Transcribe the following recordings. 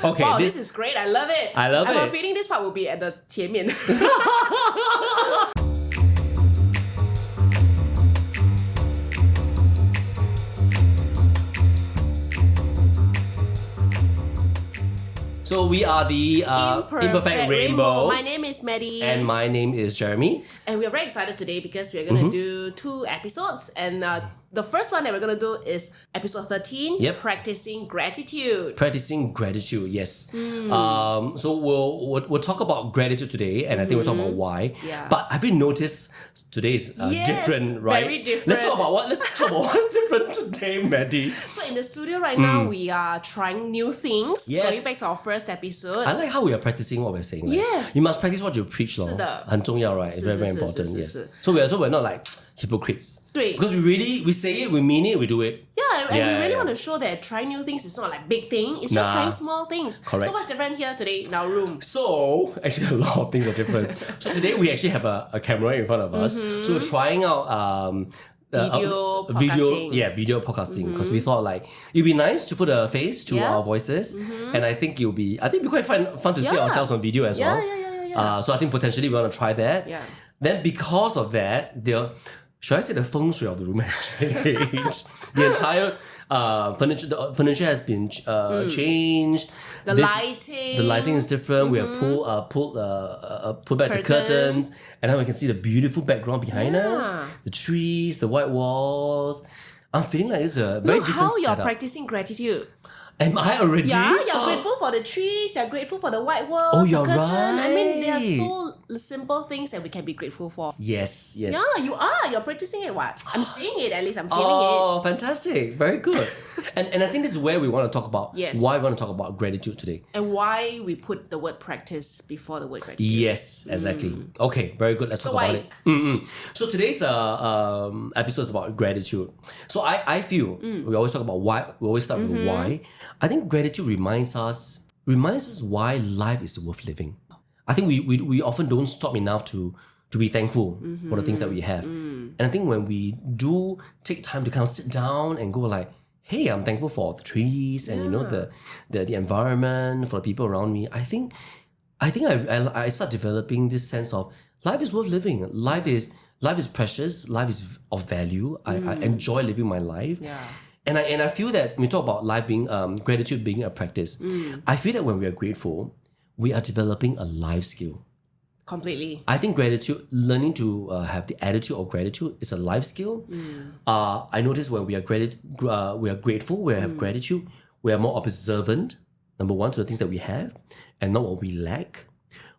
Okay, wow, this is great. I love it. I love it. I'm feeling this part will be at the 前面。So we are the Imperfect Rainbow. My name is Maddy. And my name is Jeremy. And we are very excited today because we are going to do 2 episodes. And the first one that we're going to do is episode 13, Practising Gratitude. Practicing gratitude, yes. So we'll talk about gratitude today, and I think we'll talk about why. Yeah. But have you noticed today is different, right? Very different. Let's talk about what's different today, Maddy. So in the studio right now, we are trying new things. Yes. Going back to our first episode. I like how we are practicing what we're saying. Like, Yes. you must practice what you preach. 是的。很重要, right? It's very, very important. Yes. So we're not like hypocrites. 对。 Because we say it, we mean it, we do it. Yeah, and we really want to show that trying new things is not like big thing. It's just trying small things. Correct. So what's different here today in our room? So, actually a lot of things are different. So today we actually have a camera in front of us. So we're trying out video podcasting because we thought like it'd be nice to put a face to our voices, and I think it'll be quite fun to see ourselves on video as well. So I think potentially we want to try that. Yeah. Then because of that, should I say the feng shui of the room has changed? The entire furniture has been changed. The lighting is different. We have pulled back the curtains, and now we can see the beautiful background behind us, the trees, the white walls. I'm feeling like it's a very different how you're setup. practicing gratitude. Am I already? Yeah, you're grateful for the trees, you're grateful for the white walls, Oh, the you're curtain. right. I mean, there are so simple things that we can be grateful for. Yes. Yeah, you are. You're practicing it. What? I'm seeing it. At least I'm feeling Oh, fantastic. Very good. and I think this is where we want to talk about why we want to talk about gratitude today. it. And why we put the word practice before the word gratitude. Yes, exactly. Okay, very good. Let's talk why? about it. So today's episode is about gratitude. So I feel we always talk about why. We always start with why. I think gratitude reminds us why life is worth living. I think we often don't stop enough to be thankful for the things that we have. And I think when we do take time to kind of sit down and go like, hey, I'm thankful for the trees and the environment, for the people around me. I think I start developing this sense of life is worth living. Life is precious. Life is of value. I enjoy living my life. Yeah. And I feel that when we talk about life being gratitude being a practice, I feel that when we are grateful, we are developing a life skill. Completely. I think gratitude, learning to have the attitude of gratitude is a life skill. I notice when we are grateful, we have gratitude, we are more observant, number one, to the things that we have and not what we lack.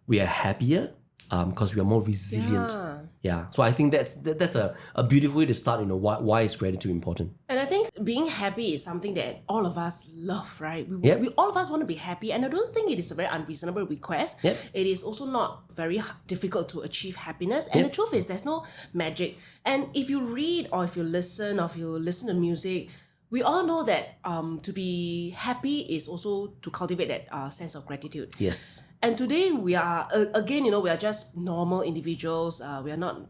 We are happier because we are more resilient. Yeah. So I think that's a beautiful way to start, why is gratitude important? And I think being happy is something that all of us love, right? We all of us want to be happy, and I don't think it is a very unreasonable request. Yep. It is also not very difficult to achieve happiness. And the truth is, there's no magic. And if you read or if you listen to music, we all know that to be happy is also to cultivate that sense of gratitude. Yes. And today we are, again, we are just normal individuals. We are not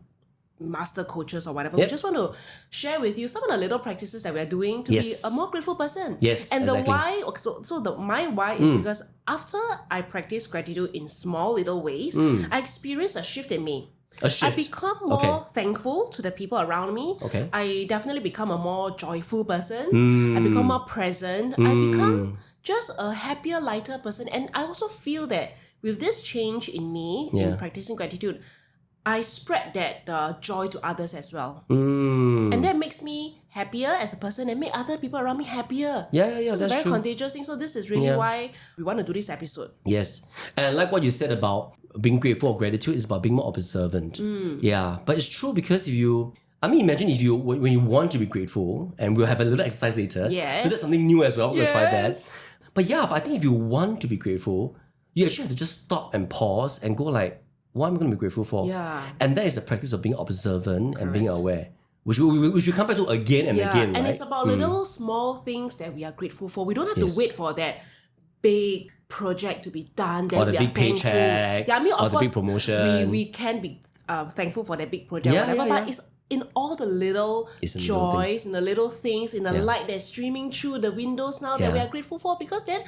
master coaches or whatever. We just want to share with you some of the little practices that we are doing to be a more grateful person. Yes, and exactly. the why, my why is because after I practice gratitude in small little ways, I experience a shift in me. A shift. I become more thankful to the people around me. Okay. I definitely become a more joyful person. I become more present. I become just a happier, lighter person. And I also feel that with this change in me, in practicing gratitude, I spread that joy to others as well. And that makes me happier as a person and make other people around me happier. Yeah, so it's that's a very true. contagious thing. So this is really why we want to do this episode. Yes. And like what you said about being grateful or gratitude is about being more observant. Yeah. But it's true because imagine if when you want to be grateful, and we'll have a little exercise later. Yes. So that's something new as well. We'll try that. But I think if you want to be grateful, you actually have to just stop and pause and go like, what am I going to be grateful for? Yeah. And that is the practice of being observant and being aware, which we come back to again and again, right? And it's about little small things that we are grateful for. We don't have to wait for that big project to be done. Then Or the we big are thankful. paycheck, Yeah, I mean, or of the course, big promotion. we can be thankful for that big project, whatever. But it's in all the little It's in the little joys, things. in the little things, in the light that's streaming through the windows now that we are grateful for. Because then,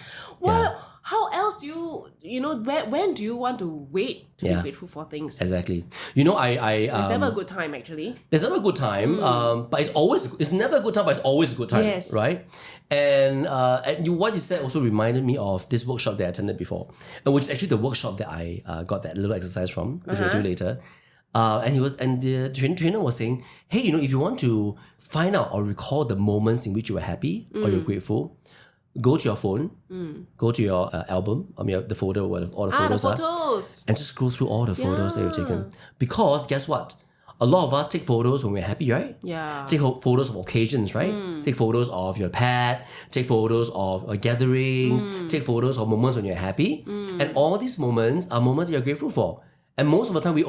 how else do when do you want to wait to be grateful for things? Exactly. You know, There's never a good time, actually. There's never a good time, but it's never a good time, but it's always a good time, Yes. right? And what you said also reminded me of this workshop that I attended before, which is actually the workshop that I got that little exercise from, which I'll do later. And the trainer was saying, hey, if you want to find out or recall the moments in which you were happy or you're grateful, go to your phone, go to your album, the folder where all the photos The are, photos. and just go through all the photos that you've taken. Because guess what? A lot of us take photos when we're happy, right? Yeah. Take photos of occasions, right? Take photos of your pet, take photos of gatherings, take photos of moments when you're happy. And all these moments are moments you're grateful for. And most of the time, we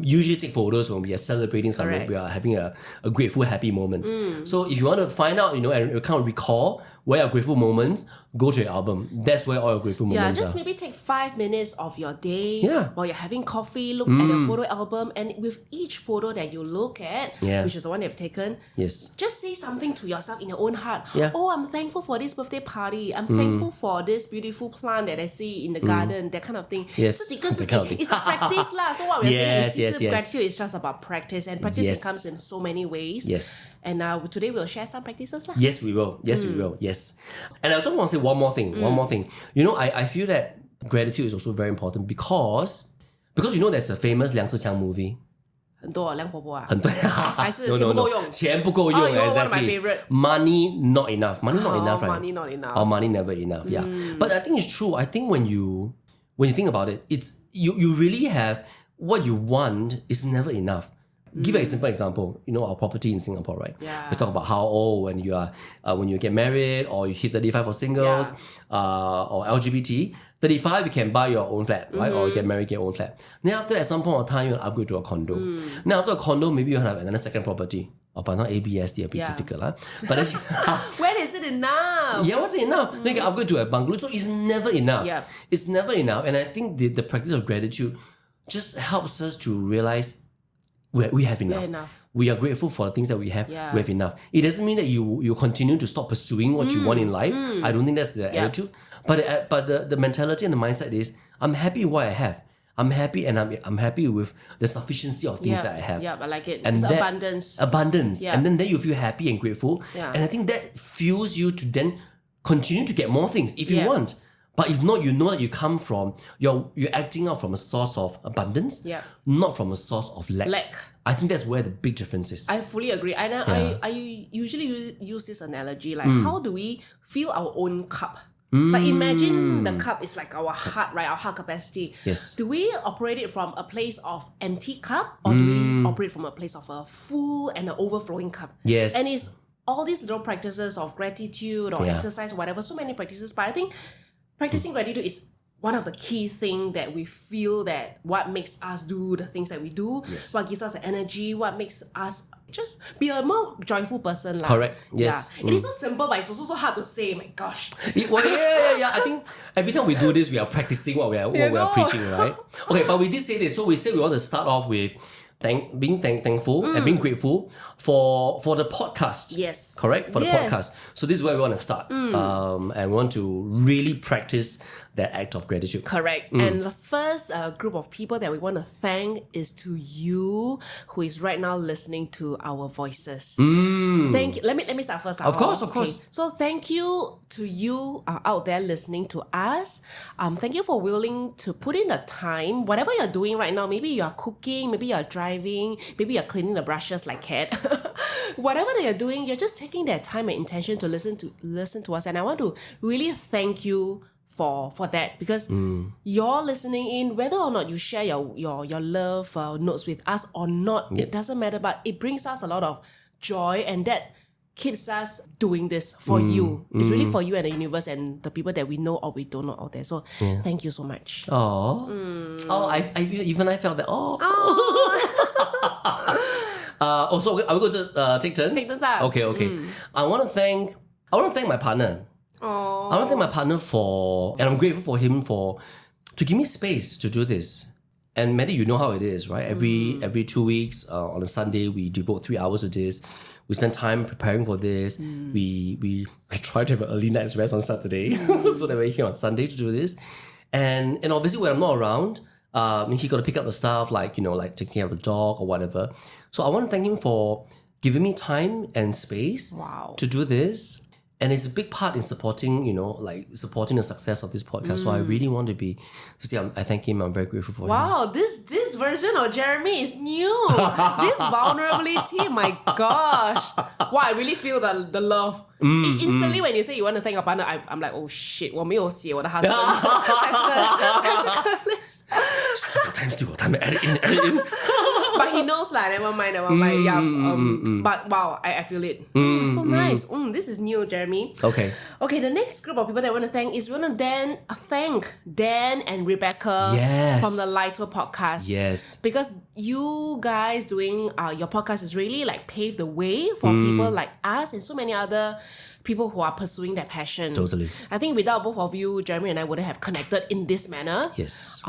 usually take photos when we are celebrating something, Correct. we are having a grateful, happy moment. So if you want to find out, and kind of recall where are grateful moments, go to your album. That's where all your grateful moments Just are. maybe take 5 minutes of your day while you're having coffee, look at your photo album, and with each photo that you look at, which is the one you've taken, Yes. just say something to yourself in your own heart. Yeah. Oh, I'm thankful for this birthday party. I'm thankful for this beautiful plant that I see in the garden, that kind of thing. Yes, 自己跟自己 that kind of thing. It's a practice lah. So what we're saying is Yes. gratitude is just about practice, and practice Yes. it comes in so many ways. Yes. And today we'll share some practices lah. Yes, we will. Yes, we will. Yes. And I just want to say one more thing. I feel that gratitude is also very important because there's a famous 梁智强 movie. 很多梁婆婆啊，很多还是 No, 钱 no, 不够 no. 用。钱不够用 you're one of my exactly. favorite. Money not enough. Money not enough, right? Money not enough. Or money never enough. Yeah. But I think it's true. I think when you think about it, it's you really have what you want is never enough. Give a simple example. Our property in Singapore, right? Yeah. We talk about how when you get married or you hit 35 for singles, or LGBT. 35, you can buy your own flat, right? Or you get married, get your own flat. Then after that, at some point of time, you want to upgrade to a condo. Then after a condo, maybe you have another second property. But not ABSD, a bit difficult. But that's, When is it enough? what's it enough? Then you can upgrade to a bungalow. So it's never enough. Yeah. It's never enough. And I think the practice of gratitude just helps us to realize we have enough. enough. We are grateful for the things that we have. Yeah. We have enough. It doesn't mean that you continue to stop pursuing what you want in life. I don't think that's the attitude. But the mentality and the mindset is, I'm happy with what I have. I'm happy and I'm happy with the sufficiency of things that I have. Yeah, I like it. And It's that- abundance. Abundance. Yeah. And then you feel happy and grateful. Yeah. And I think that fuels you to then continue to get more things if you Yeah. want. But if not, you know that you come from, you're acting out from a source of abundance, Yeah. not from a source of lack. Lack. I think that's where the big difference is. I fully agree. And I usually use this analogy like, how do we fill our own cup? But imagine the cup is like our heart, right? Our heart capacity. Yes. Do we operate it from a place of empty cup, or do we operate from a place of a full and an overflowing cup? Yes. And it's all these little practices of gratitude or exercise, whatever, so many practices. But I think practicing gratitude is one of the key things that we feel that what makes us do the things that we do, what gives us the energy, what makes us just be a more joyful person. Correct. Yes. Yeah. It is so simple, but it's also so hard to say. My gosh. I think every time we do this, we are practicing what we are preaching, right? Okay, but we did say this. So we said we want to start off with being thankful and being grateful for the podcast. Yes. Correct? For the Yes. podcast. So this is where we want to start. And we want to really practice that act of gratitude. Correct. And the first group of people that we want to thank is to you who is right now listening to our voices. Thank you. Let me start first. Of course. So thank you to you out there listening to us. Thank you for willing to put in the time. Whatever you're doing right now, maybe you are cooking, maybe you're driving, maybe you're cleaning the brushes like Kat. Whatever that you're doing, you're just taking that time and intention to listen to us. And I want to really thank you for that, because you're listening in, whether or not you share your love notes with us or not, it doesn't matter, but it brings us a lot of joy, and that keeps us doing this for you. It's really for you and the universe and the people that we know or we don't know out there. So thank you so much. I felt that. So are we going to take turns? Take turns out. Okay. I want to thank my partner. I want to thank my partner and I'm grateful for him to give me space to do this. And Maddy, you know how it is, right? Every 2 weeks on a Sunday, we devote 3 hours to this. We spend time preparing for this. We try to have an early night's rest on Saturday so that we're here on Sunday to do this. And obviously when I'm not around, he got to pick up the stuff like taking care of the dog or whatever. So I want to thank him for giving me time and space to do this. And it's a big part in supporting, supporting the success of this podcast. So I really want to say I thank him. I'm very grateful for him. Wow, this version of Jeremy is new. This vulnerability, my gosh. Wow, I really feel the love. Instantly when you say you want to thank your partner, I'm like, oh shit, 我没有写我的 husband 在这个 list. Still got time to edit in. But he knows lah, never mind. Yeah. But wow, I feel it. So nice. This is new, Jeremy. Okay, the next group of people that I want to thank is thank Dan and Rebecca from the Lighter podcast. Yes. Because you guys doing your podcast has really like paved the way for people like us and so many other people who are pursuing their passion. Totally. I think without both of you, Jeremy and I wouldn't have connected in this manner. Yes.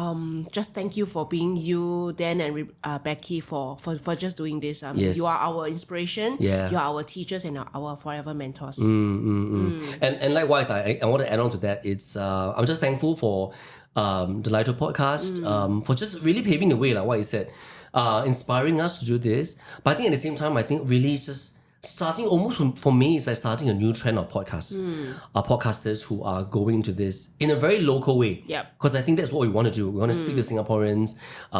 Just thank you for being you, Dan and Becky, for just doing this. Yes. You are our inspiration. Yeah. You are our teachers and our forever mentors. And likewise, I want to add on to that. It's I'm just thankful for the Lighter podcast for just really paving the way, like what you said, inspiring us to do this. But I think at the same time, I think really just starting almost for me, it's like starting a new trend of podcasts. Podcasters who are going to this in a very local way. Yep. Because I think that's what we want to do. We want to speak to Singaporeans,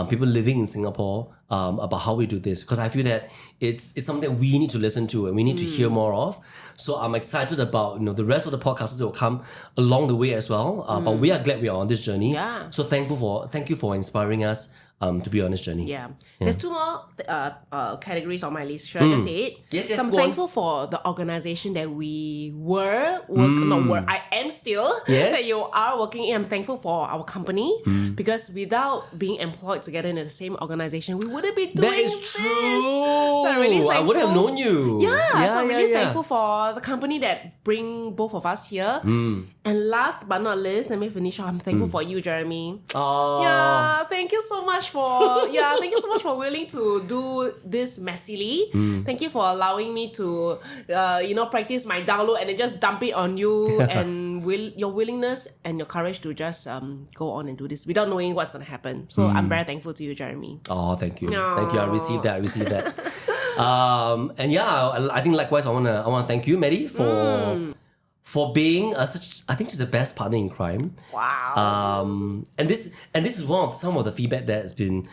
people living in Singapore, about how we do this. Because I feel that it's something that we need to listen to and we need to hear more of. So I'm excited about the rest of the podcasters that will come along the way as well. But we are glad we are on this journey. Yeah. So thank you for inspiring us to be on this journey. Yeah. There's 2 more categories on my list. Should I just say it? Yes, so I'm go on. thankful for the organization that we I am still, Yes. that you are working in. I'm thankful for our company because without being employed together in the same organization, we wouldn't be doing That is this. true. So I'm really thankful. I would have known you. So I'm really thankful for the company that bring both of us here. And last but not least, let me finish off. I'm thankful for you, Jeremy. Oh. Yeah, thank you so much for willing to do this messily. Thank you for allowing me to practice my download and then just dump it on you and your willingness and your courage to just go on and do this without knowing what's going to happen. So I'm very thankful to you, Jeremy. Oh, thank you. Thank you. I received that. And yeah, I think likewise I wanna thank you, Maddy, for being she's the best partner in crime. Wow. And this is some of the feedback that has been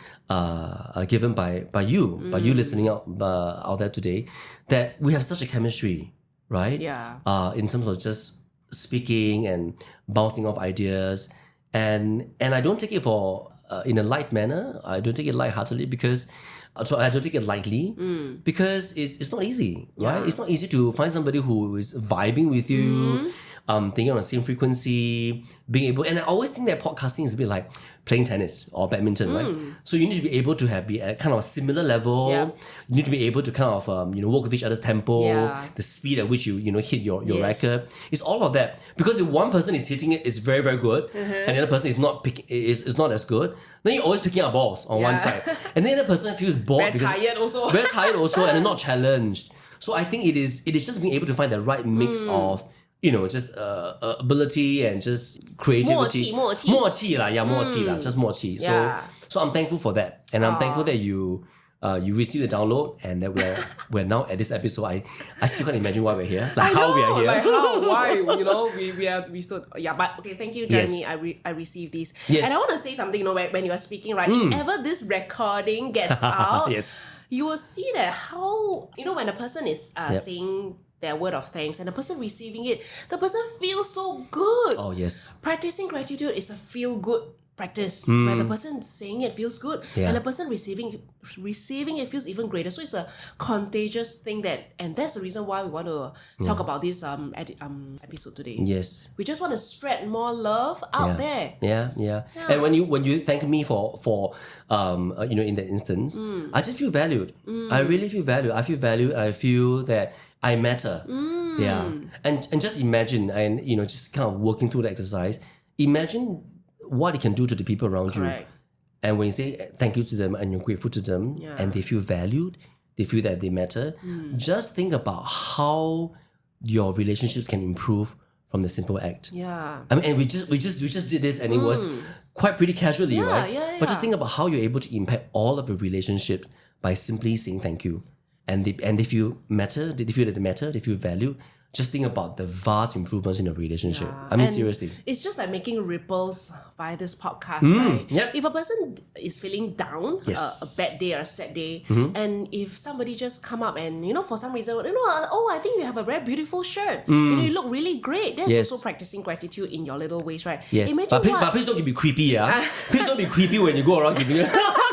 given by you listening out there today, that we have such a chemistry, right? Yeah. In terms of just speaking and bouncing off ideas, and I don't take it for in a light manner. I don't take it lightheartedly because. So I don't take it lightly because it's not easy, right? It's not easy to find somebody who is vibing with you, thinking on the same frequency, being able. And I always think that podcasting is a bit like playing tennis or badminton, right? So you need to be able to be at kind of a similar level. Yeah. You need to be able to kind of work with each other's tempo, Yeah. the speed at which you hit your Yes. racket. It's all of that, because if one person is hitting it, it's very, very good, and the other person is not is not as good. Then you're always picking up balls on one side, and then the other person feels bored, Very tired also, and they're not challenged. So I think it is just being able to find the right mix of just ability and just creativity. 默契啦, just 默契. So I'm thankful for that, and I'm thankful that you received the download, and that we're now at this episode. I still can't imagine why we're here, like how we are here. Like how, why, we still, but okay, thank you, Jeremy. Yes. I received this. Yes. And I want to say something, when you are speaking, right? If ever this recording gets out, Yes. you will see that how, when a person is saying their word of thanks and the person receiving it, the person feels so good. Oh yes. Practicing gratitude is a feel good practice where the person saying it feels good and the person receiving it feels even greater. So it's a contagious thing and that's the reason why we want to talk about this episode today. Yes. We just want to spread more love out there. Yeah. And when you thank me for in that instance, I just feel valued. I really feel valued. I feel valued. I feel that I matter. Yeah. And just imagine, and just kind of working through the exercise, imagine what it can do to the people around Correct. And when you say thank you to them and you're grateful to them and they feel valued, they feel that they matter, just think about how your relationships can improve from the simple act. Yeah. I mean, and we just did this and it was quite pretty casually, right? Yeah. But just think about how you're able to impact all of your relationships by simply saying thank you. And they feel matter, they feel that they matter, they feel valued. Just think about the vast improvements in your relationship. I mean, And seriously. It's just like making ripples via this podcast, right? Yep. If a person is feeling down, Yes. a bad day or a sad day, and if somebody just come up and, for some reason, I think you have a very beautiful shirt. You look really great. That's Yes. also practicing gratitude in your little ways, right? Yes. Imagine But what... please don't be creepy, yeah? Please don't be creepy when you go around giving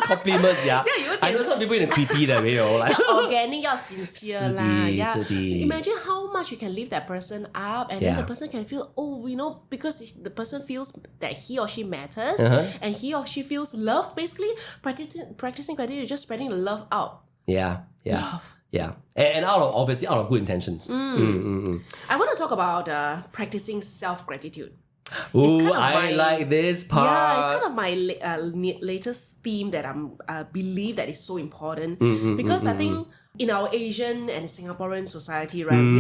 compliments, yeah? I know some people in a creepy that way, like... organic 要 sincere 啦 是的 Imagine how much you can lift that person up and then the person can feel because the person feels that he or she matters and he or she feels loved. Basically practicing gratitude is just spreading the love out. Yeah. And obviously out of good intentions. I want to talk about practicing self-gratitude. Ooh, I like this part. Yeah, it's kind of my latest theme that I believe that is so important because I think in our Asian and Singaporean society, right, we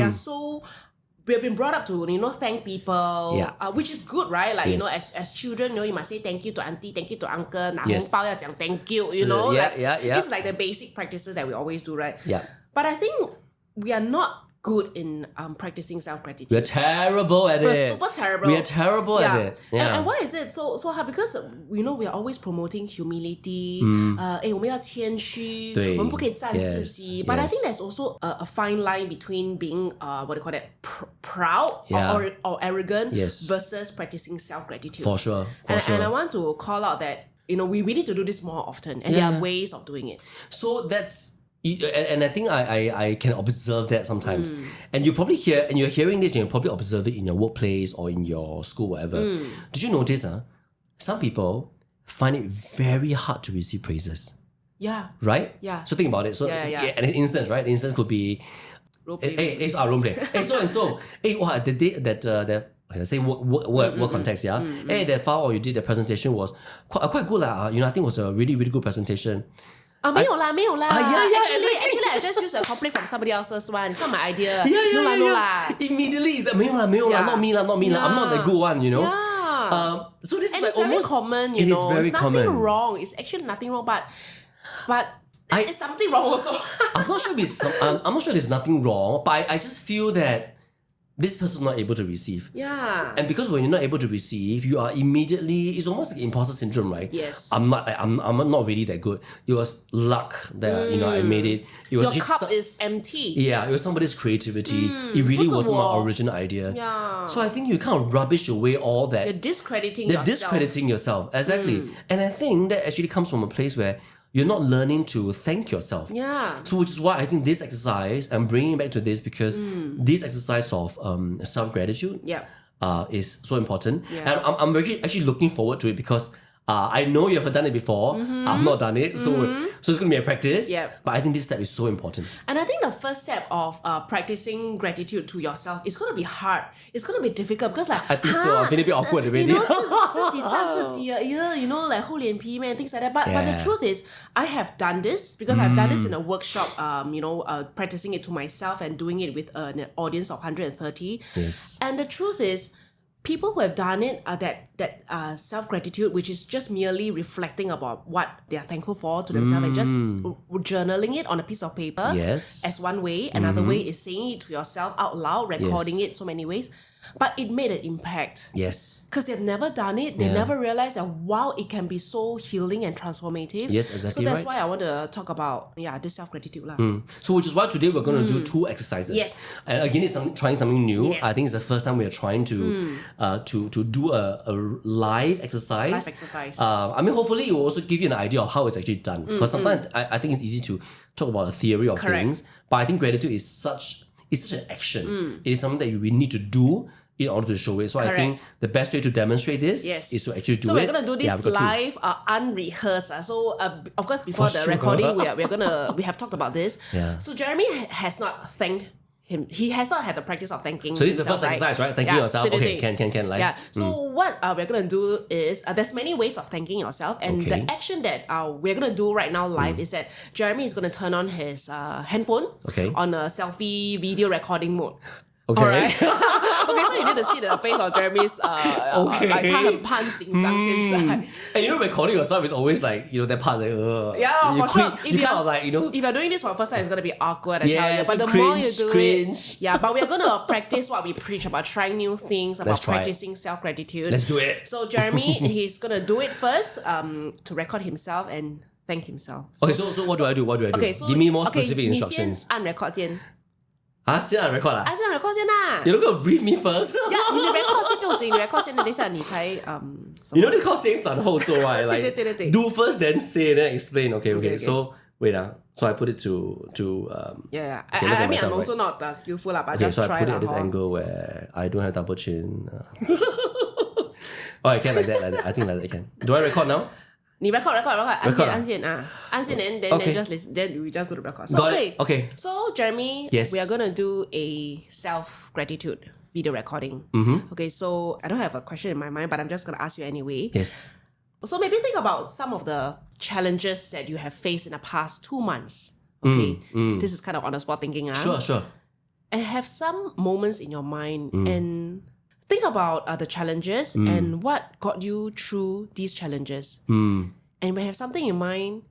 have been brought up to thank people, which is good, right? Like as children, you must say thank you to auntie, thank you to uncle, 拿红包要讲 thank you, This is like the basic practices that we always do, right? Yeah. But I think we are not good in practicing self-gratitude. We're terrible at it. We're super terrible. We are terrible at it. Yeah. And why is it so hard? Because we are always promoting humility. 我们要谦虚，我们不可以赞自己。But I think there's also a fine line between being what do you call that, proud or arrogant versus practicing self-gratitude. For sure. And I want to call out that we need to do this more often, and there are ways of doing it. So that's. And I think I can observe that sometimes. And you probably you're hearing this and you probably observe it in your workplace or in your school, whatever. Did you notice, some people find it very hard to receive praises. Yeah. Right? Yeah. So think about it. So an instance, right? An instance could be, role play. Hey, so and so. Hey, the day that okay, let's say work context, yeah. Hey, that file or you did the presentation was quite good lah. I think it was a really, really good presentation. 没有啦 Actually, I just use a compliment from somebody else's one. It's not my idea. No lah. Immediately, it's like, 没有啦, not me lah. I'm not the good one, Yeah. So this and is it's like very almost common, it is very It's nothing common. wrong. It's actually nothing wrong, but it's something wrong also. I'm not sure there's nothing wrong, but I just feel that this person is not able to receive. Yeah. And because when you're not able to receive, you are immediately, it's almost like imposter syndrome, right? Yes. I'm not really that good. It was luck that I made it. It was Your cup is empty. Yeah, it was somebody's creativity. It really wasn't my original idea. Yeah. So I think you kind of rubbish away all that. You're discrediting They're yourself. discrediting yourself. Exactly. And I think that actually comes from a place where you're not learning to thank yourself. Yeah. So which is why I think this exercise, I'm bringing it back to this because this exercise of self-gratitude is so important. Yeah. And I'm very actually looking forward to it because I know you have done it before. I've not done it. So it's going to be a practice. Yep. But I think this step is so important. And I think the first step of practicing gratitude to yourself is going to be hard. It's going to be difficult because like I think so. I'm feeling a bit awkward already. 自己赞自己 like 厚脸皮 man, things like that. But the truth is, I have done this because I've done this in a workshop, practicing it to myself and doing it with an audience of 130. Yes. And the truth is, people who have done it that self-gratitude, which is just merely reflecting about what they are thankful for to themselves and just journaling it on a piece of paper as one way. Another way is saying it to yourself out loud, recording it so many ways. But it made an impact. Yes. Because they've never done it. They never realized that, wow, it can be so healing and transformative. Yes, exactly. So that's why I want to talk about, this self-gratitude. So which is why today we're going to do 2 exercises. Yes. And again, it's trying something new. Yes. I think it's the first time we are trying to do a live exercise. Live exercise. Hopefully it will also give you an idea of how it's actually done. Because sometimes I think it's easy to talk about the theory of things. But I think gratitude is such an action. It is something that we need to do in order to show it. So I think the best way to demonstrate this is to actually do it. So we're going to do this live, unrehearsed. So of course, before the recording, we have talked about this. Yeah. So Jeremy has not thanked he has not had the practice of thanking So this is the himself, first exercise, right? Thanking yourself. Okay, can. Like, yeah. So what we're gonna do is there's many ways of thanking yourself, and the action that we're gonna do right now live is that Jeremy is gonna turn on his handphone on a selfie video recording mode. Okay. All right. Okay, so you need to see the face of Jeremy's like 他很怕紧张现在。And you know, recording yourself is always like, you know, that part like, Yeah, you for sure. you kind of like, you know. If you're doing this for the first time, it's gonna be awkward, I tell you. But the cringe, more you do cringe. it, yeah. But we're gonna practice what we preach about trying new things, about Let's try it. practicing self-gratitude. Let's do it. So Jeremy, he's gonna do it first, to record himself and thank himself. Okay, so what do I do? What do I do? Okay, so Give me more specific 你先 instructions. 按 record 先，先按 record 按先 record 先啦。You're not gonna brief me first. 你 record 先不用紧，你 record 先，等一下你才什 You 么 know this called 先斩后奏, right? Like 对 do first, then say, then explain. Okay. So wait, so I put it to Yeah. Okay, look at I mean, myself, I'm also not skillful lah, but okay, just so I try put it lah. at this angle where I don't have double chin. Oh, I can like that. I think like that I can. Do I record now? 你 record 按键 then Okay. just listen, then we just do the record. So Got it. Okay. So Jeremy, Yes. we are gonna do a self-gratitude video recording. Okay, so I don't have a question in my mind, but I'm just gonna ask you anyway. Yes. So maybe think about some of the challenges that you have faced in the past 2 months. Okay, this is kind of on the spot thinking. Sure. And have some moments in your mind and think about the challenges and what got you through these challenges. And when you have something in mind,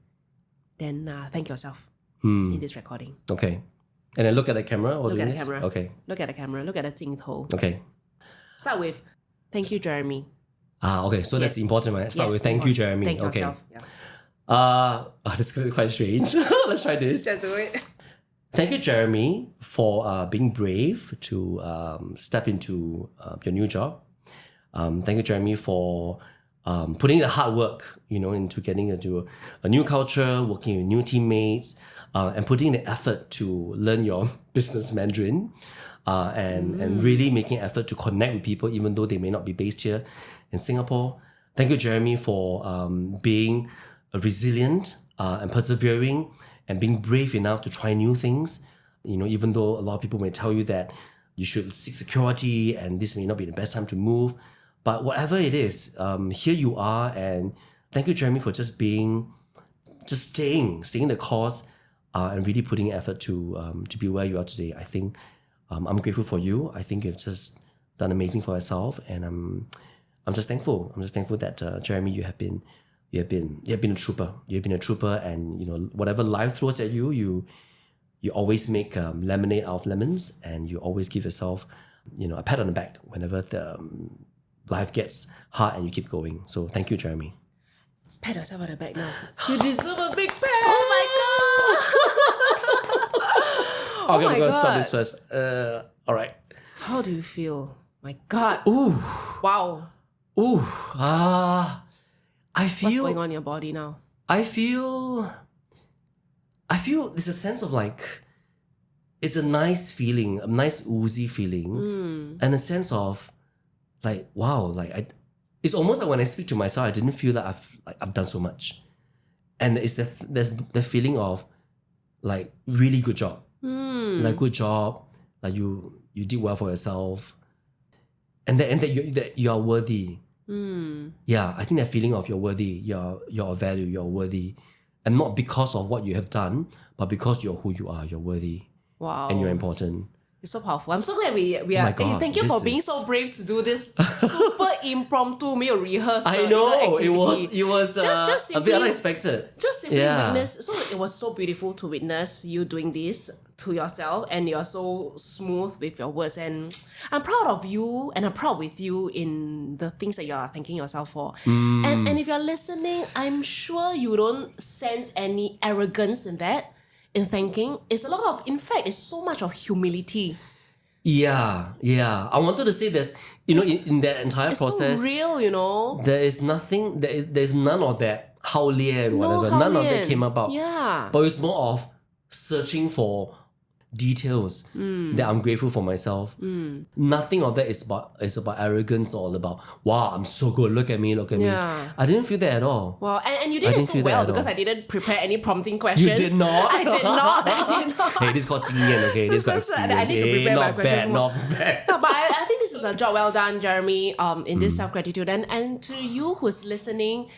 then thank yourself in this recording. Okay. And then look at the camera. Look at the camera. Okay. Look at the camera. Look at the 镜头. Okay. Start with, thank you, Jeremy. Okay. So that's important, right? Start with thank you, Jeremy. Thank okay. yourself. Yeah. This is gonna be quite strange. Let's try this. Just do it. Thank you, Jeremy, for being brave to step into your new job. Thank you, Jeremy, for putting the hard work, into getting into a new culture, working with new teammates, and putting the effort to learn your business Mandarin, and really making effort to connect with people, even though they may not be based here in Singapore. Thank you, Jeremy, for being resilient and persevering and being brave enough to try new things. Even though a lot of people may tell you that you should seek security and this may not be the best time to move. But whatever it is, here you are. And thank you, Jeremy, for just staying the course, and really putting effort to be where you are today. I think I'm grateful for you. I think you've just done amazing for yourself, and I'm just thankful. I'm just thankful that Jeremy, you have been a trooper. You've been a trooper, and whatever life throws at you, you always make lemonade out of lemons, and you always give yourself, a pat on the back whenever the life gets hard and you keep going. So thank you, Jeremy. Pat yourself on the back now. You deserve a big pat. Oh my god. Okay, we're gonna stop this first. All right. How do you feel? My god. Ooh. Wow. Ooh. I feel. What's going on in your body now? I feel there's a sense of like, it's a nice feeling, a nice oozy feeling, and a sense of like, wow, it's almost like when I speak to myself, I didn't feel that I've done so much, and there's the feeling of like really good job, like good job, like you did well for yourself, and that you are worthy. Yeah, I think that feeling of you're worthy, you're of value, you're worthy, and not because of what you have done, but because you're who you are, you're worthy. Wow. And you're important. It's so powerful. I'm so glad we are. my God, thank you for being so brave to do this super impromptu, 没有 rehearsed. I know, it activity. was Just a bit unexpected. Just simply Yeah. witness. So it was so beautiful to witness you doing this to yourself, and you're so smooth with your words. And I'm proud of you, and I'm proud with you in the things that you are thanking yourself for. And if you're listening, I'm sure you don't sense any arrogance in that. In thanking, it's a lot of, in fact, it's so much of humility. Yeah. I wanted to say this, in that entire It's process, so real, there is nothing, there's none of that hao lian, whatever. hao None of that lian. came about. Yeah. But it's more of searching for details that I'm grateful for myself. Nothing of that is about arrogance or about, wow, I'm so good, look at me. Yeah. I didn't feel that at all. Wow, and you did it so well because I didn't prepare any prompting questions. You did not? I did not. Hey, this is called 经验, okay? This is called I need to prepare my questions more. Not bad. No, but I think this is a job well done, Jeremy, in this self-gratitude. And to you who's listening,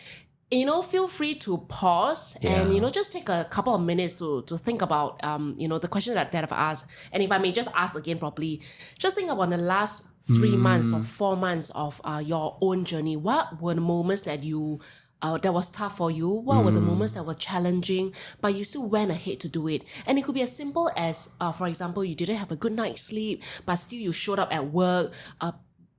feel free to pause and, just take a couple of minutes to think about, the question that I've asked. And if I may just ask again properly, just think about the last 3 months or 4 months of your own journey. What were the moments that that was tough for you? What were the moments that were challenging, but you still went ahead to do it? And it could be as simple as, for example, you didn't have a good night's sleep, but still you showed up at work,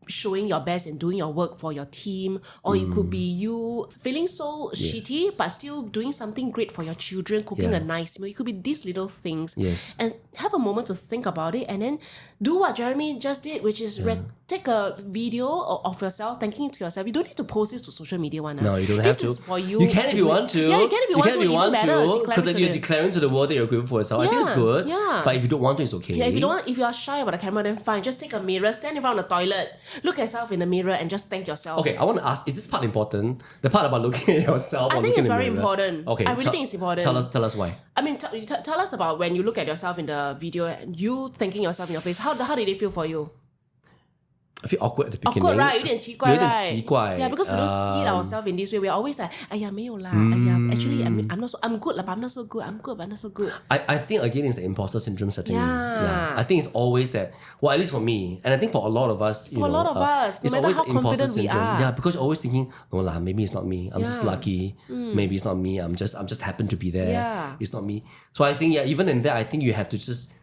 showing your best and doing your work for your team. Or it could be you feeling so shitty, but still doing something great for your children, cooking a nice meal. It could be these little things. Yes. And have a moment to think about it and then do what Jeremy just did, which is take a video of yourself, thanking to yourself. You don't need to post this to social media. No, you don't have to. This is for you. You can if you want to. Yeah, you can if you want to. Even better. Because then you're declaring to the world that you're grateful for yourself. I think it's good. Yeah. But if you don't want to, it's okay. Yeah, if you are shy about the camera, then fine. Just take a mirror, stand in front of the toilet, look at yourself in the mirror and just thank yourself. Okay, I want to ask, is this part important? The part about looking at yourself? I think it's very important. Okay. I really think it's important. Tell us why. I mean, tell us about when you look at yourself in the video and you thanking yourself in your face. How did it feel for you? I feel awkward at the beginning. Awkward, right? 有点奇怪, right? 有点奇怪. Yeah, because we don't see ourselves in this way. We're always like, 哎呀,没有啦. Actually, I'm good lah, but I'm not so good. I'm good, but I'm not so good. I think again it's the imposter syndrome setting in. Yeah. I think it's always that, well, at least for me, and I think for a lot of us, For a lot of us, no it's matter always how imposter confident we syndrome. are. Yeah, because you're always thinking, no lah, maybe it's not me. I'm just lucky. Maybe it's not me. I'm just happen to be there. Yeah. It's not me. So I think, even in that, I think you have to just,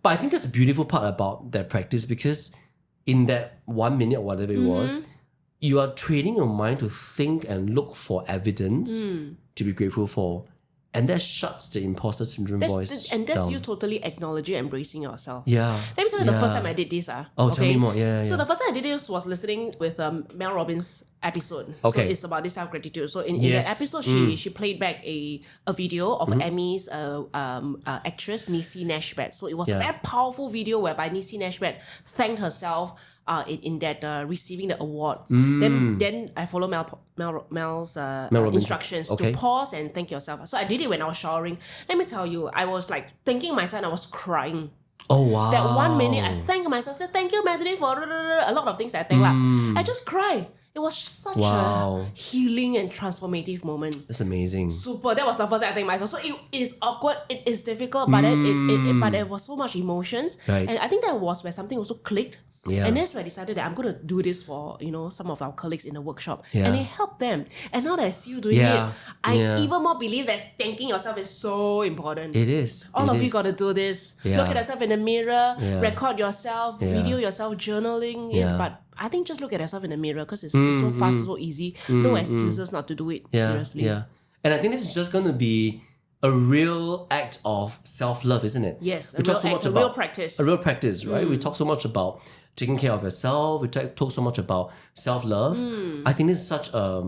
but I think that's the beautiful part about that practice, because in that 1 minute or whatever it was, you are training your mind to think and look for evidence to be grateful for. And that shuts the imposter syndrome voice And that's down. you totally acknowledging and embracing yourself. Yeah. Let me tell you the first time I did this. Oh, tell me more. Yeah. So the first time I did this was listening with Mel Robbins' episode. Okay. So it's about this self-gratitude. So in Yes. that episode, she played back a video of Emmy's actress, Niecy Nash-Betts. So it was a very powerful video whereby Niecy Nash-Betts thanked herself in that receiving the award. Then I follow Mel's instructions to pause and thank yourself. So I did it when I was showering. Let me tell you, I was like thanking myself and I was crying. Oh, wow. That 1 minute, I thank myself. Said, thank you, Maddy, for a lot of things that I thank. I just cry. It was such a healing and transformative moment. That's amazing. Super. That was the first time I thanked myself. So it is awkward. It is difficult, but but there was so much emotions. Right. And I think that was where something also clicked. Yeah. And that's where I decided that I'm going to do this for, some of our colleagues in the workshop. Yeah. And it helped them. And now that I see you doing it, I even more believe that thanking yourself is so important. It is. All of you got to do this. Yeah. Look at yourself in the mirror, record yourself, video yourself, journaling. Yeah. But I think just look at yourself in the mirror because it's so fast, so easy. No excuses not to do it. Seriously. Yeah. And I think this is just going to be a real act of self-love, isn't it? Yes, we a real act, a real practice. A real practice, right? We talk so much about taking care of yourself. We talk so much about self-love. I think this is such a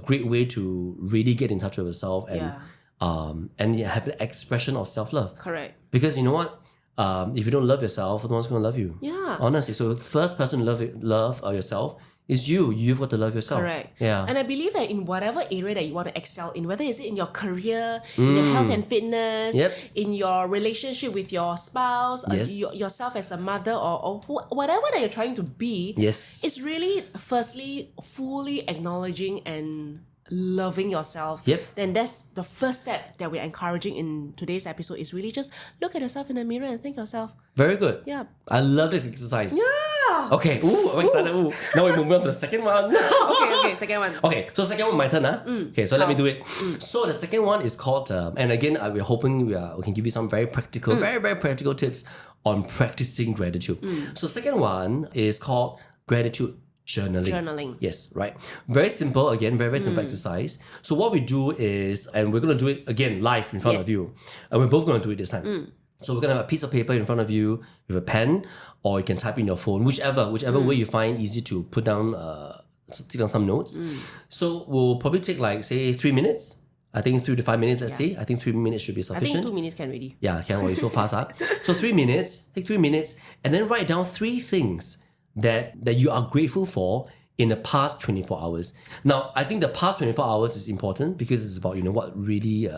great way to really get in touch with yourself and have an expression of self-love. Correct. Because you know what? If you don't love yourself, no one's going to love you. Yeah. Honestly. So the first person to love yourself is you. You've got to love yourself. Correct. Yeah. And I believe that in whatever area that you want to excel in, whether it's in your career, in your health and fitness, in your relationship with your spouse, yourself as a mother or whatever that you're trying to be, it's really firstly fully acknowledging and loving yourself. Then that's the first step that we're encouraging in today's episode is really just look at yourself in the mirror and thank yourself. Very good. Yeah. I love this exercise. Yeah. Okay. Ooh, I'm excited. Ooh. Now we move on to the second one. Okay, second one. Okay, so second one, my turn. Okay, so let me do it. So the second one is called, and again, we're hoping we can give you some very practical, very, very practical tips on practicing gratitude. So second one is called gratitude journaling. Yes, right. Very simple, again, very, very simple exercise. So what we do is, and we're going to do it again live in front of you. And we're both going to do it this time. So we're going to have a piece of paper in front of you with a pen, or you can type in your phone, whichever way you find easy to put down, take down some notes. So we'll probably take 3 minutes. I think 3 to 5 minutes, let's say. I think 3 minutes should be I think sufficient. 2 minutes can already. Yeah, can already so fast. So 3 minutes, take 3 minutes, and then write down 3 things that you are grateful for in the past 24 hours. Now, I think the past 24 hours is important because it's about, what really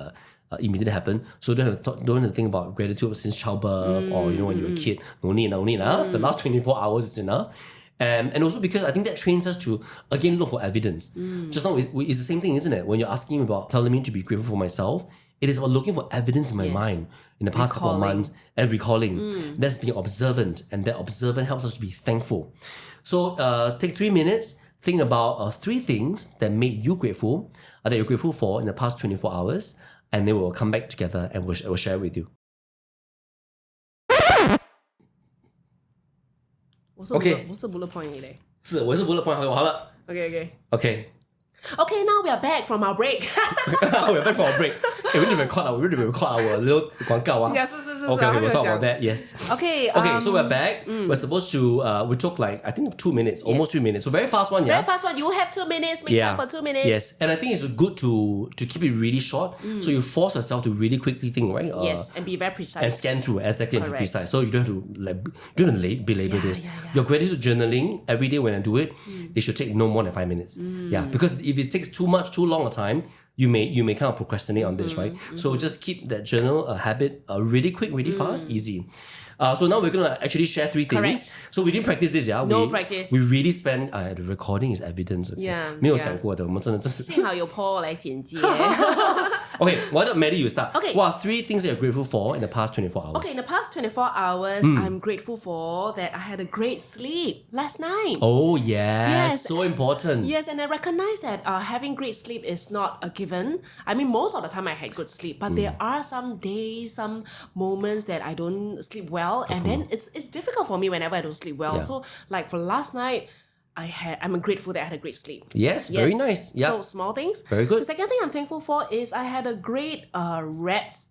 immediately happened. So don't have to think about gratitude since childbirth or, when you're a kid. No need. The last 24 hours is enough. And also because I think that trains us to, again, look for evidence. Just now, it's the same thing, isn't it? When you're asking about telling me to be grateful for myself, it is about looking for evidence in my mind in the past couple of months and recalling. That's being observant, and that observant helps us to be thankful. So take 3 minutes, think about 3 things that made you grateful, that you're grateful for in the past 24 hours, and then we'll come back together and we'll share it with you. Okay. 我是 bullet point 嘞。是，我是 bullet point 好了。Okay. Okay, now we are back from our break. We're back from our break. We need to record our little 广告啊。Yeah, 是。Okay, we'll talk about that. Yes. Okay. So we're back. We're supposed to we took like I think 2 minutes, almost 3 minutes. So very fast one, yeah. Very fast one. You have 2 minutes. Make time for 2 minutes. Yes, and I think it's good to keep it really short. So you force yourself to really quickly think, right? Yes, and be very precise. And scan through exactly and be Correct. precise. So you don't have to belabor this. Your gratitude journaling every day when I do it, it should take no more than 5 minutes. Yeah, because if it takes too long a time, you may kind of procrastinate on this, right? So just keep that journal habit really quick, really fast, easy. So now we're gonna actually share 3 things. Correct. So we didn't practice this, yeah. No practice. We really spend the recording is evidence. Okay? Yeah, 没有想过的，我们真的是。幸好有 Paul 来剪接。Okay, why don't Maddy you start? Okay. What are 3 things that you're grateful for in the past 24 hours? Okay, in the past 24 hours, I'm grateful for that I had a great sleep last night. Oh yes, Yes. so important. Yes, and I recognize that having great sleep is not a given. I mean, most of the time I had good sleep, but there are some days, some moments that I don't sleep well, and then it's difficult for me whenever I don't sleep well. Yeah. So, like for last night, I'm grateful that I had a great sleep. Yes, very nice. Yeah. So small things. Very good. The second thing I'm thankful for is I had a great reps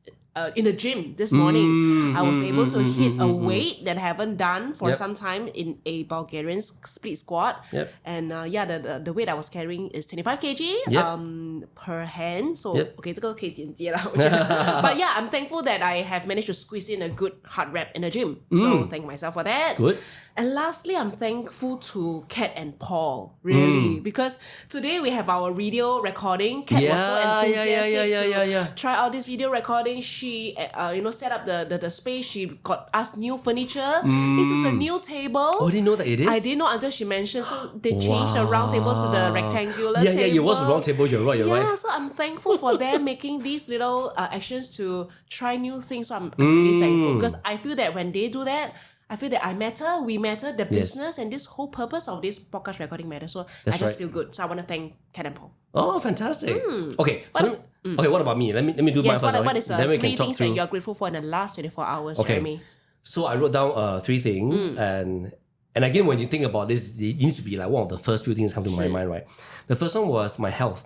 in the gym this morning. I was able to hit a weight that I haven't done for some time in a Bulgarian split squat. Yep. And the weight I was carrying is 25 kg per hand. So okay, 这个可以剪接啦，我觉得。But yeah, I'm thankful that I have managed to squeeze in a good hard rep in the gym. So thank myself for that. Good. And lastly, I'm thankful to Kat and Paul, really, because today we have our video recording. Kat was so enthusiastic to try out this video recording. She, set up the space. She got us new furniture. This is a new table. Oh, I didn't know that it is? I didn't know until she mentioned. So they changed the round table to the rectangular table. Yeah, it was a round table. You're right. Yeah, so I'm thankful for them making these little actions to try new things. So I'm really thankful because I feel that when they do that, I feel that I matter, we matter, the business, and this whole purpose of this podcast recording matters. So I just feel good. So I want to thank Kat and Paul. Oh, fantastic. Okay. Okay, what about me? Let me do mine first. What is then we 3 can talk things that you're grateful for in the last 24 hours, Okay. Jeremy? So I wrote down 3 things, and again, when you think about this, it needs to be like one of the first few things come to my mind, right? The first one was my health,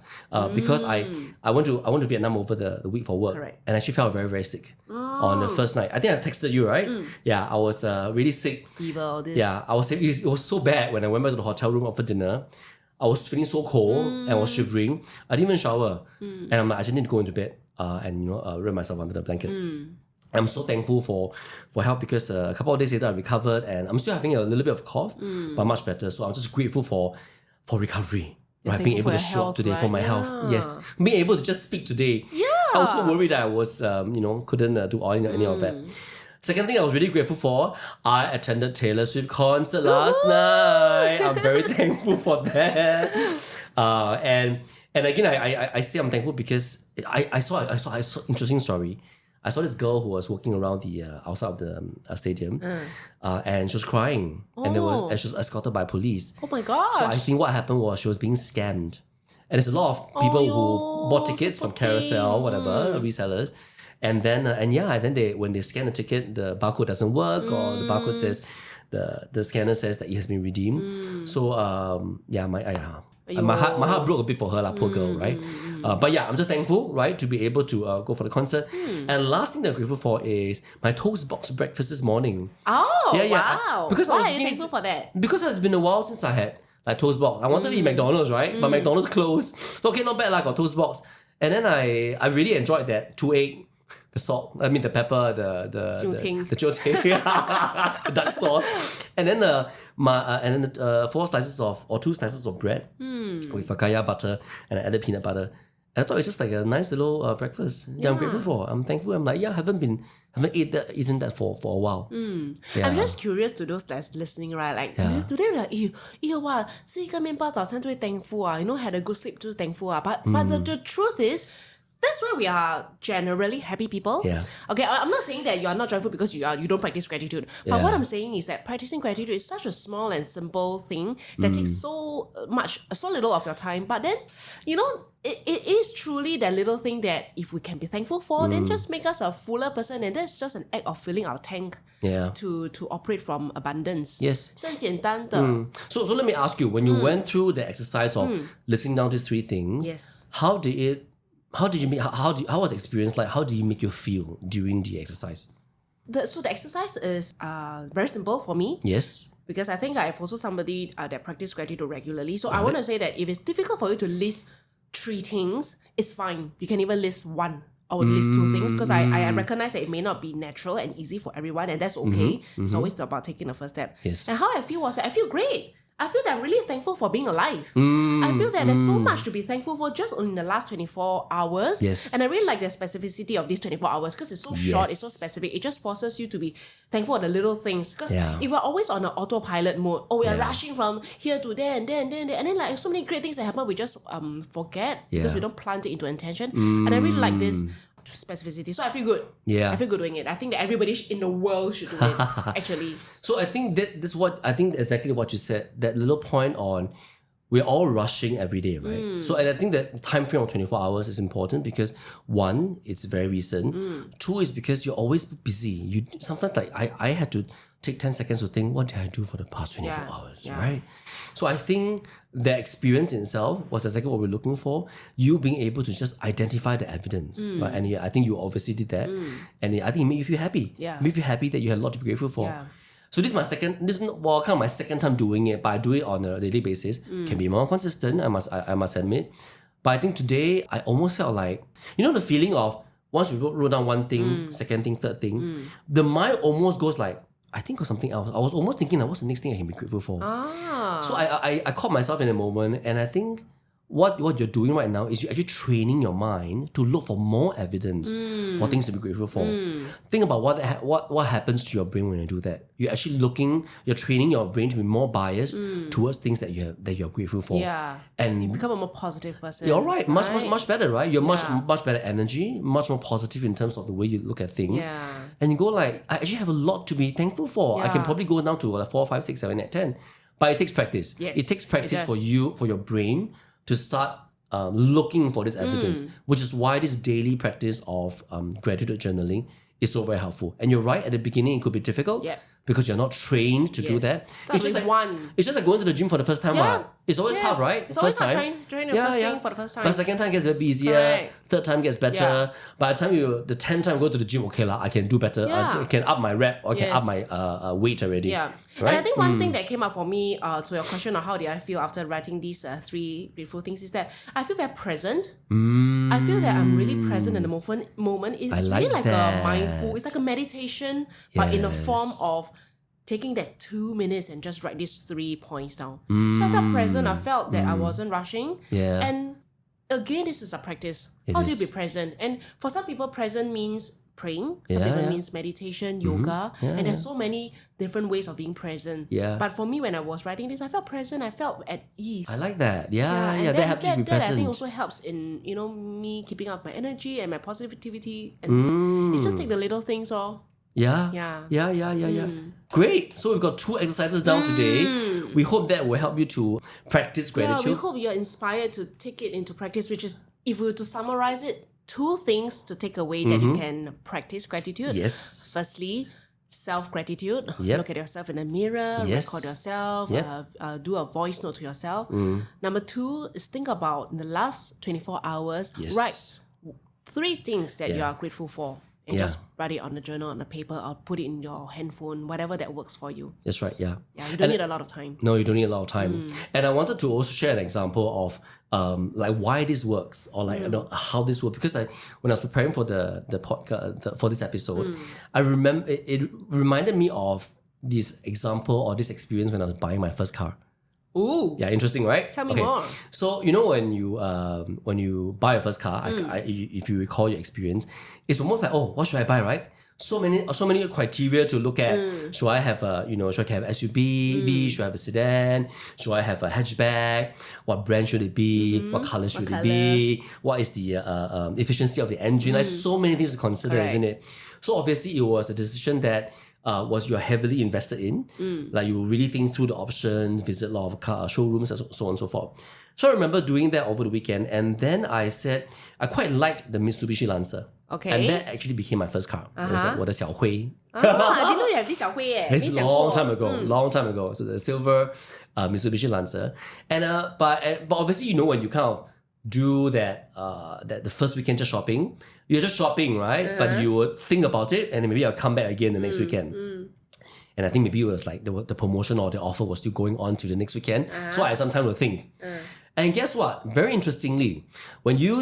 because I went to Vietnam over the week for work, Correct. and I actually felt very, very sick on the first night. I think I texted you, right? Yeah, I was really sick. Fever, all this. Yeah, I was sick. It was so bad when I went back to the hotel room after dinner. I was feeling so cold and I was shivering. I didn't even shower, and I'm like, I just need to go into bed and wrap myself under the blanket. I'm so thankful for help because a couple of days later I recovered and I'm still having a little bit of cough, but much better. So I'm just grateful for recovery. Right, being able to show up today for my health. Yes, being able to just speak today. Yeah, I was so worried that I was, couldn't do any of that. Second thing I was really grateful for, I attended Taylor Swift concert last night. I'm very thankful for that. And again, I say I'm thankful because I saw interesting story. I saw this girl who was walking around the outside of the stadium, and she was crying, and she was escorted by police. Oh my gosh! So I think what happened was she was being scammed, and there's a lot of people who bought tickets from Carousel, whatever resellers, and then when they scan the ticket, the barcode doesn't work, or the barcode says the scanner says that it has been redeemed. So my heart broke a bit for her, poor girl, right? But yeah, I'm just thankful, right, to be able to go for the concert. And last thing that I'm grateful for is my toast box breakfast this morning. Oh, wow! Because why are you thankful for that? Because it's been a while since I had like toast box. I wanted to eat McDonald's, right? But McDonald's closed. So okay, not bad, got toast box. And then I really enjoyed that 2 egg, the salt, the pepper, the dark sauce, and then 4 slices or 2 slices of bread with kaya butter, and I added peanut butter. And I thought it was just like a nice little breakfast. Yeah, I'm grateful for. I'm thankful. I'm like, I haven't eaten that for a while. Yeah. I'm just curious to those that's listening, right? Like today we're like, wow, 吃一个面包早餐就会 thankful had a good sleep 就是 thankful But the truth is, that's why we are generally happy people. Yeah. Okay, I'm not saying that you are not joyful because you don't practice gratitude. But what I'm saying is that practicing gratitude is such a small and simple thing that takes so little of your time. But then, it is truly that little thing that if we can be thankful for, then just make us a fuller person. And that's just an act of filling our tank to operate from abundance. Yes. 是很简单的。So let me ask you, when you went through the exercise of listing down these 3 things, Yes. how was the experience like? How do you make you feel during the exercise? So the exercise is very simple for me. Yes. Because I think I've also somebody that practice gratitude regularly. So I want to say that if it's difficult for you to list 3 things, it's fine. You can even list 1 or list 2 things, because I recognize that it may not be natural and easy for everyone, and that's okay. It's always about taking the first step. Yes. And how I feel was that I feel great. I feel that I'm really thankful for being alive. I feel that there's so much to be thankful for just in the last 24 hours. Yes. And I really like the specificity of these 24 hours because it's so short, it's so specific. It just forces you to be thankful for the little things. Because if we're always on an autopilot mode, we are rushing from here to there and there and there, and then like so many great things that happen, we just forget because we don't plant it into intention. And I really like this specificity. So I feel good. Yeah. I feel good doing it. I think that everybody in the world should do it, actually. So I think that's exactly what you said. That little point on, we're all rushing every day, right? So, and I think that time frame of 24 hours is important because 1, it's very recent. 2 is because you're always busy. Sometimes like I had to take 10 seconds to think, what did I do for the past 24 hours, right? So I think the experience in itself was exactly what we're looking for. You being able to just identify the evidence, right? And I think you obviously did that. And I think it made you feel happy. Yeah. It made you feel happy that you had a lot to be grateful for. Yeah. So this is kind of my second time doing it, but I do it on a daily basis. Can be more consistent, I must admit. But I think today I almost felt like, the feeling of once you wrote down 1 thing, second thing, third thing, the mind almost goes like, I think of something else. I was almost thinking, what's the next thing I can be grateful for? So I caught myself in a moment, and I think what you're doing right now is you're actually training your mind to look for more evidence for things to be grateful for. Think about what happens to your brain when you do that. You're actually you're training your brain to be more biased towards things that you're grateful for. Yeah. And you become a more positive person. You're right. Much better, right? You're much better energy, much more positive in terms of the way you look at things. Yeah. And you go like, I actually have a lot to be thankful for. I can probably go down to like 4, 5, 6, 7, 8, 10. But it takes practice. Yes, it takes practice it for does. your brain to start looking for this evidence, which is why this daily practice of gratitude journaling is so very helpful. And you're right, at the beginning it could be difficult because you're not trained to do that. Start with 1. It's just like going to the gym for the first time. It's always tough, right? It's always tough trying the first thing for the first time. But second time gets a bit easier. Correct. Third time gets better. By the time the 10th time go to the gym, okay, I can do better. I can up my rep or I can up my weight already. Yeah. Right? And I think one thing that came up for me to your question on how did I feel after writing these 3 grateful things is that I feel very present. I feel that I'm really present in the moment. It's really like a mindful, it's like a meditation, but in the form of taking that 2 minutes and just write these 3 points down. So I felt present. I felt that I wasn't rushing. Yeah. And again, this is a practice. How do you be present? And for some people, present means praying. Some people means meditation, yoga. And there's so many different ways of being present. Yeah. But for me, when I was writing this, I felt present. I felt at ease. I like that. Yeah, And that helps you be that present. I think also helps in, me keeping up my energy and my positivity. And it's just take the little things all. Yeah. Great. So we've got 2 exercises down today. We hope that will help you to practice gratitude. Yeah, we hope you're inspired to take it into practice, which is, if we were to summarize it, 2 things to take away that you can practice gratitude. Yes. Firstly, self-gratitude. Yep. Look at yourself in the mirror, record yourself, do a voice note to yourself. Number 2 is think about in the last 24 hours, write 3 things that you are grateful for. And just write it on the journal, on the paper, or put it in your handphone, whatever that works for you. That's right, yeah. Yeah, you don't need a lot of time. No, you don't need a lot of time. And I wanted to also share an example of like why this works or like how this works. Because when I was preparing for the podcast for this episode, I remember it reminded me of this example or this experience when I was buying my first car. Ooh. Yeah, interesting, right? Tell me more. So when you buy your first car, if you recall your experience, it's almost like, oh, what should I buy, right? So many criteria to look at. Should I have should I have SUV? Should I have a sedan? Should I have a hatchback? What brand should it be? What color should it be? What is the efficiency of the engine? Like so many things to consider, Correct. isn't it? So obviously it was a decision that was you're heavily invested in. Like you really think through the options, visit a lot of car showrooms and so on and so forth. So I remember doing that over the weekend, and then I said I quite liked the Mitsubishi Lancer. Okay. And that actually became my first car. It was like 我的小灰. I didn't know you have this 小灰耶. It's a long time ago. So the silver Mitsubishi Lancer. And but obviously, when you kind of do that the first weekend just shopping, you're just shopping, right? But you would think about it, and then maybe I'll come back again the next weekend. And I think maybe it was like the promotion or the offer was still going on to the next weekend. So I sometimes would think. And guess what? Very interestingly, when you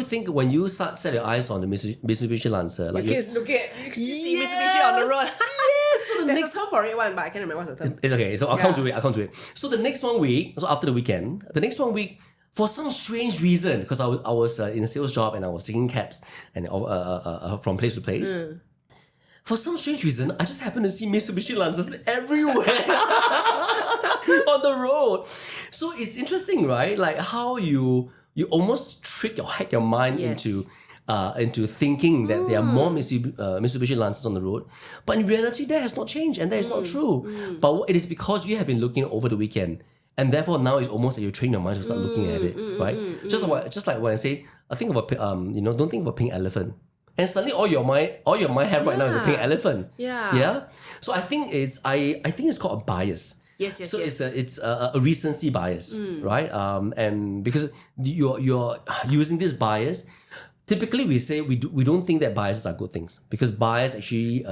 set your eyes on the Mitsubishi Lancer, like You see Mitsubishi on the road. Yes. So the There's a term for it, but I can't remember what's the term. it's okay. So I'll come to it. So the next 1 week, so after the weekend, for some strange reason, because I was in a sales job and I was taking cabs and from place to place. For some strange reason, I just happened to see Mitsubishi Lancers everywhere on the road. So it's interesting, right? Like how you almost hack your mind into thinking that there are more Mitsubishi Lancers on the road. But in reality, that has not changed, and that is not true. But it is because you have been looking over the weekend. And therefore, now it's almost like you train your mind to start looking at it, right? Just like when I say, I think of don't think of a pink elephant. And suddenly all your mind have right now is a pink elephant. Yeah. So I think it's called a bias. Yes. So it's a recency bias, right? And because you're using this bias, typically we say we don't think that biases are good things, because bias actually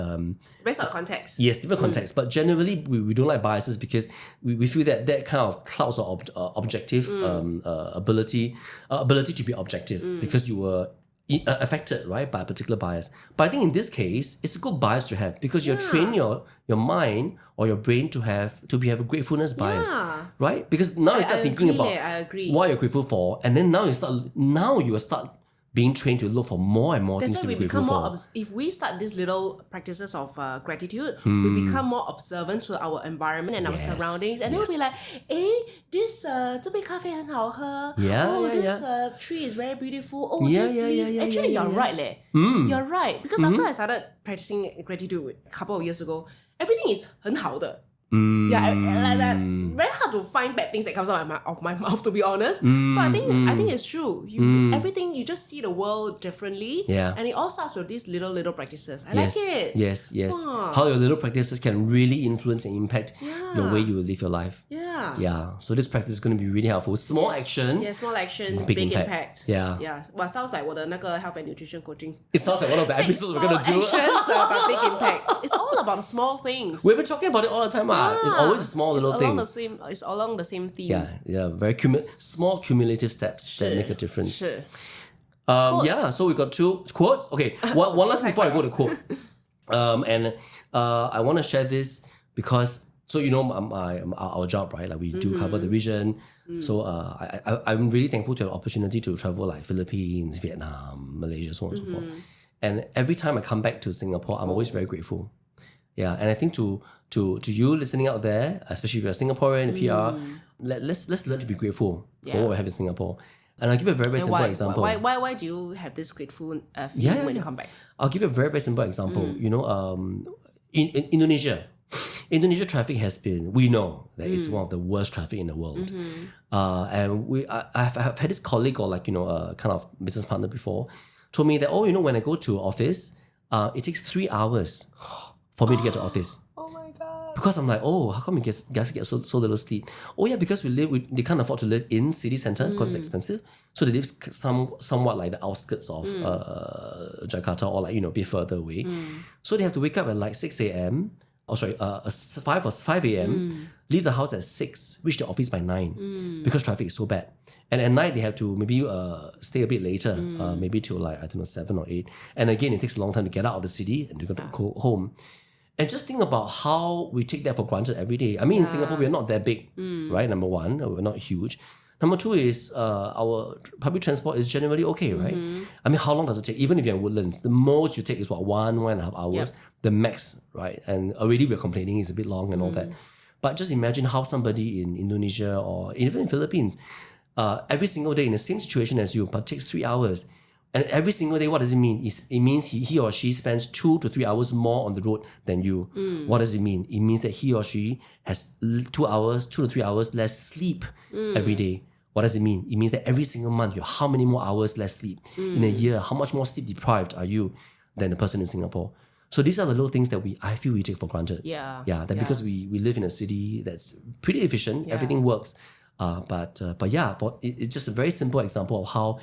based on context. Yes, different context. But generally we don't like biases because we feel that kind of clouds our objective ability to be objective, because you were affected, right, by a particular bias. But I think in this case, it's a good bias to have, because you're training your mind or your brain to have a gratefulness bias, right? Because now you start thinking about what you're grateful for, and then now you will start being trained to look for more and more things to be grateful for. If we start these little practices of gratitude, we become more observant to our environment and our surroundings, and then we'll be like, this 这杯咖啡很好喝. This tree is very beautiful. This leaf. Actually, you're right, leh. You're right, because after I started practicing gratitude a couple of years ago, everything is 很好的. Like that. Very hard to find bad things that comes out of my mouth, to be honest. So I think it's true. Everything, you just see the world differently. And it all starts with these little practices. I like it. Yes. How your little practices can really influence and impact your way you will live your life. Yeah. So this practice is going to be really helpful. Small action. Yeah, small action, big impact. Yeah. Well, sounds like 我的那个 health and nutrition coaching. It sounds like one of the episodes we're going to do. Small actions, but big impact. It's all about the small things. We've been talking about it all the time. It's always a small little thing. It's along the same theme. Yeah. Very small cumulative steps that make a difference. Sure. So we got 2 quotes. Okay, one last before I go to quote. And I want to share this because, so our job, right? Like we do cover the region. So I'm really thankful to have the opportunity to travel like Philippines, Vietnam, Malaysia, so on and so forth. And every time I come back to Singapore, I'm always very grateful. Yeah, and I think to you listening out there, especially if you're a Singaporean, a PR, let's learn to be grateful for what we have in Singapore. And I'll give you a very, very simple example. Why do you have this grateful feeling when you come back? I'll give you a very, very simple example. In Indonesia traffic we know that it's one of the worst traffic in the world. And I've had this colleague or kind of business partner before told me that, when I go to office, it takes 3 hours for me to get to office. Oh my God. Because I'm like, how come you guys get so little sleep? Oh yeah, because they can't afford to live in city centre because it's expensive. So they live somewhat like the outskirts of Jakarta or a bit further away. So they have to wake up at like 6 a.m., 5 a.m., leave the house at 6, reach the office by 9 because traffic is so bad. And at night, they have to maybe stay a bit later, maybe till like, I don't know, 7 or 8. And again, it takes a long time to get out of the city and to go home. And just think about how we take that for granted every day. I mean, in Singapore, we're not that big, right? Number one, we're not huge. Number two is our public transport is generally okay, right? I mean, how long does it take? Even if you're in Woodlands, the most you take is what, 1.5 hours, the max, right? And already we're complaining it's a bit long and all that. But just imagine how somebody in Indonesia or even in Philippines, every single day in the same situation as you, but takes 3 hours. And every single day, what does it mean? It means he or she spends 2 to 3 hours more on the road than you. What does it mean? It means that he or she has 2 to 3 hours less sleep every day. What does it mean? It means that every single month, you have how many more hours less sleep? In a year, how much more sleep deprived are you than the person in Singapore? So these are the little things that I feel we take for granted. Because we live in a city that's pretty efficient, everything works. But it's just a very simple example of how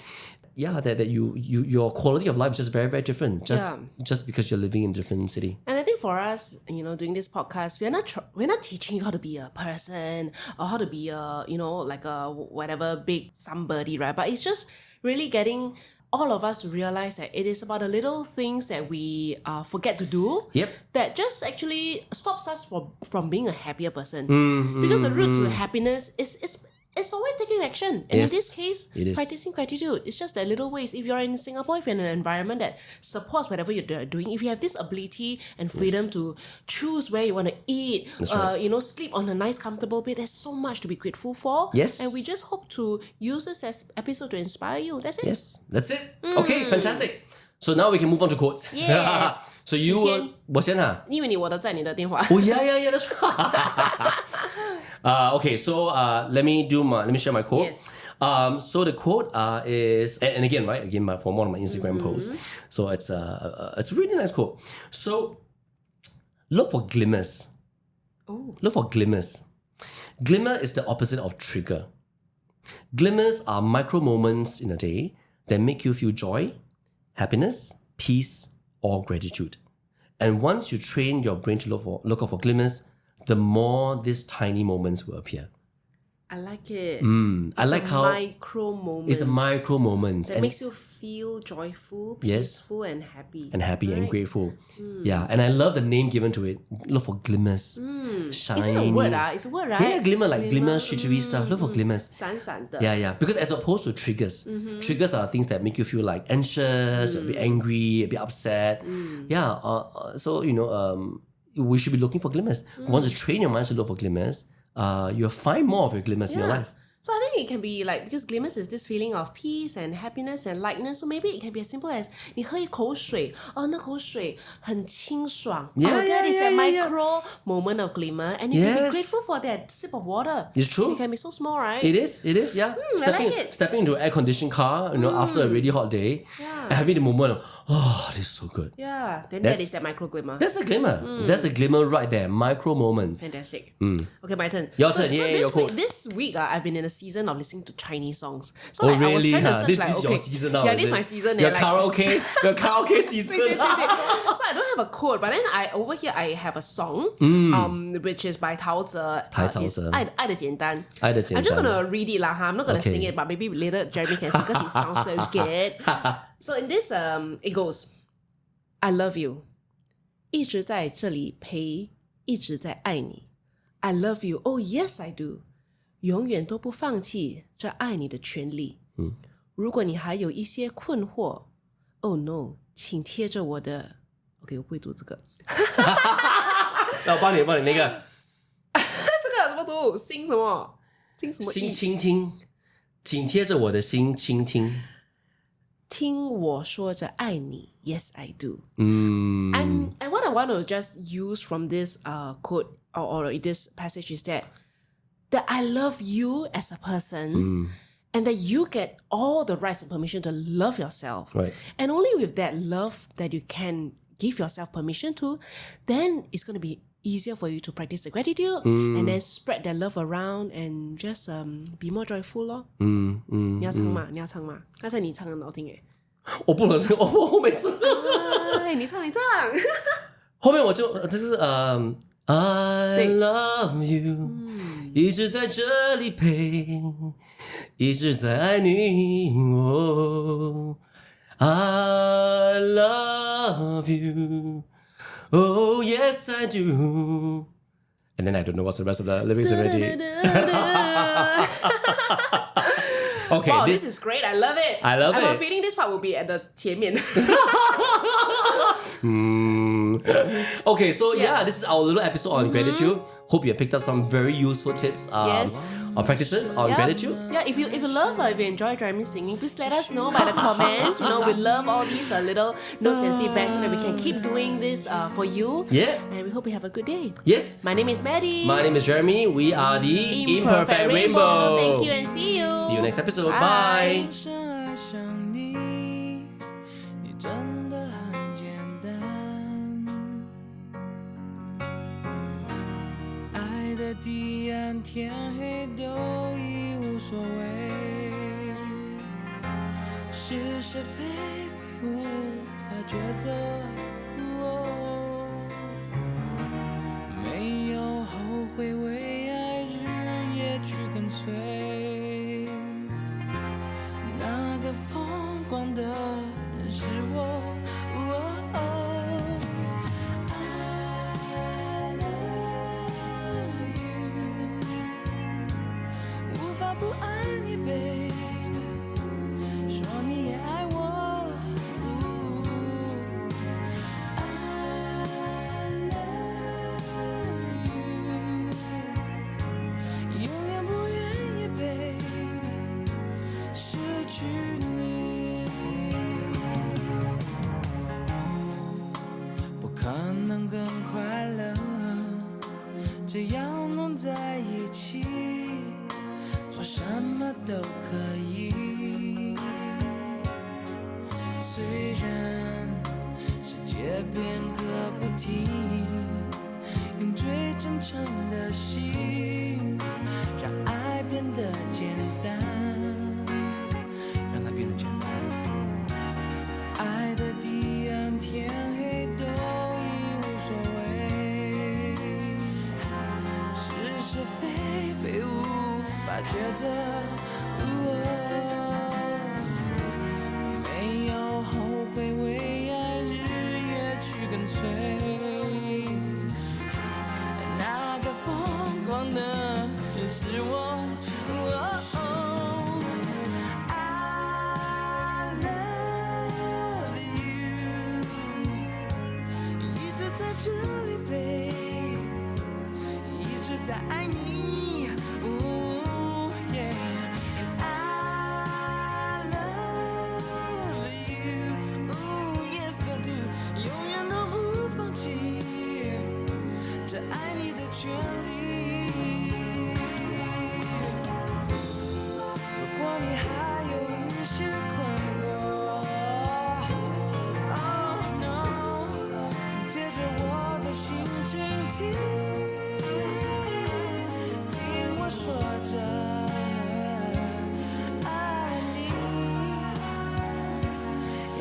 that your quality of life is just very, very different just because you're living in a different city. And I think for us, doing this podcast, we're not teaching you how to be a person or how to be a, like a whatever big somebody, right? But it's just really getting all of us to realize that it is about the little things that we forget to do that just actually stops us from being a happier person. Because the route to happiness is it's always taking action. And in this case, practicing gratitude. It's just that little ways. If you're in Singapore, if you're in an environment that supports whatever you're doing, if you have this ability and freedom to choose where you want to eat, sleep on a nice, comfortable bed, there's so much to be grateful for. Yes. And we just hope to use this as episode to inspire you. That's it. Yes, that's it. Okay, fantastic. So now we can move on to quotes. Yes. So you were... 我先啊？因为你我的在你的电话。Oh, yeah, that's right. Okay, so let me share my quote. Yes. So the quote is, and again, right, from one of my Instagram posts. So it's a really nice quote. So look for glimmers. Oh. Look for glimmers. Glimmer is the opposite of trigger. Glimmers are micro moments in a day that make you feel joy, happiness, peace, or gratitude. And once you train your brain to look out for glimmers, the more these tiny moments will appear. I like it. I like how micro moments. It's the micro moments that makes you feel joyful, peaceful, and happy. And happy and grateful. Yeah, and I love the name given to it. Look for glimmers. Shiny. Is it a word? It's a word, right? Yeah, glimmer, like glimmer, shittery stuff. Look for glimmers. 闪闪的. Yeah. Because as opposed to triggers, triggers are things that make you feel like anxious, a bit angry, a bit upset. So we should be looking for glimmers. Once you train your mind to look for glimmers, you'll find more of your glimmers in your life. So I think it can be like, because glimmers is this feeling of peace and happiness and lightness. So maybe it can be as simple as 你喝一口水，那口水很清爽。That is that micro moment of glimmer, and you can be grateful for that sip of water. It's true. It can be so small, right? It is, yeah. I like it. Stepping into an air-conditioned car, after a really hot day, and having the moment of, this is so good. Yeah, then that is that micro glimmer. That's a glimmer. That's a glimmer right there. Micro moments. Fantastic. Okay, my turn. Your turn. This week, I've been in a season of listening to Chinese songs. So really? I was trying to search this is your season now. Yeah, this is my season. Your karaoke season. So I don't have a quote, but then over here I have a song, which is by 陶喆. 爱的简单. I'm just gonna read it lah. I'm not gonna sing it, but maybe later Jeremy can sing because it sounds so good. So in this, it goes, I love you. 一直在这里陪，一直在爱你. I love you. Oh yes, I do. 永远都不放弃，这爱你的权利。如果你还有一些困惑 ，Oh no， 请贴着我的。OK， 我不会读这个。那我帮你那个。这个怎么读？心什么？心倾听，请贴着我的心倾听。听我说着爱你 ，Yes I do. And what I want to just use from this quote or this passage is that I love you as a person, and that you get all the rights and permission to love yourself. Right. And only with that love that you can give yourself permission to, then it's going to be easier for you to practice the gratitude and then spread that love around and just be more joyful 咯。你要唱吗？刚才你唱很好听耶。我不能唱，我后面是。你唱。后面我就就是 I love you，一直在这里陪，一直在爱你。哦 I love you. Oh, yes, I do. And then I don't know what's the rest of the lyrics already. Okay, Wow, this is great. I love it. I love I'm it. feeling this part will be at the 前面。Okay, so yeah, this is our little episode on gratitude. Hope you have picked up some very useful tips Yes. or practices on gratitude. Yeah, if you love if you enjoy Jeremy singing, please let us know by the comments. We love all these little notes and feedback so that we can keep doing this for you. Yeah. And we hope you have a good day. Yes. My name is Maddy. My name is Jeremy. We are the Imperfect Rainbow. Thank you and see you. See you next episode. Bye. Bye. 爱上你，你真的很简单。爱的地暗天黑都已无所谓，是是非非无法抉择。没有后悔，为爱日夜去跟随。那个疯狂的人是我。I love you， 无法不爱你 baby， 说你也爱我。I love you， 永远不愿意 baby， 失去你，不可能更快乐，只要能在一起，做什么都可以。虽然世界变个不停，用最真诚的心，让爱变得简单。让它变得简单。爱的地暗天黑都已无所谓，是是非非无法抉择。没有后悔，为爱日夜去跟随。那个疯狂的人是我。在这里陪，一直在爱你。Oh yeah, and I love you. Oh yes I do， 永远都不放弃，这爱你的权利。如果你还有一些困惑。贴着我的心倾听，听我说着爱你。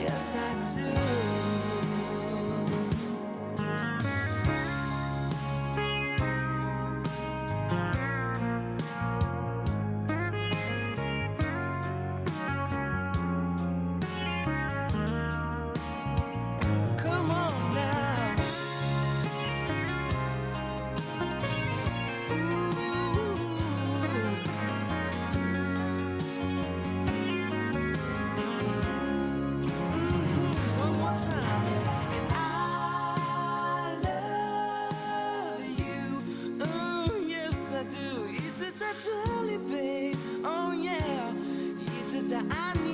Yes I do。Come on now。One more time. And I love you. Yes I do. 一直在这里 babe. Oh yeah. 一直在爱你。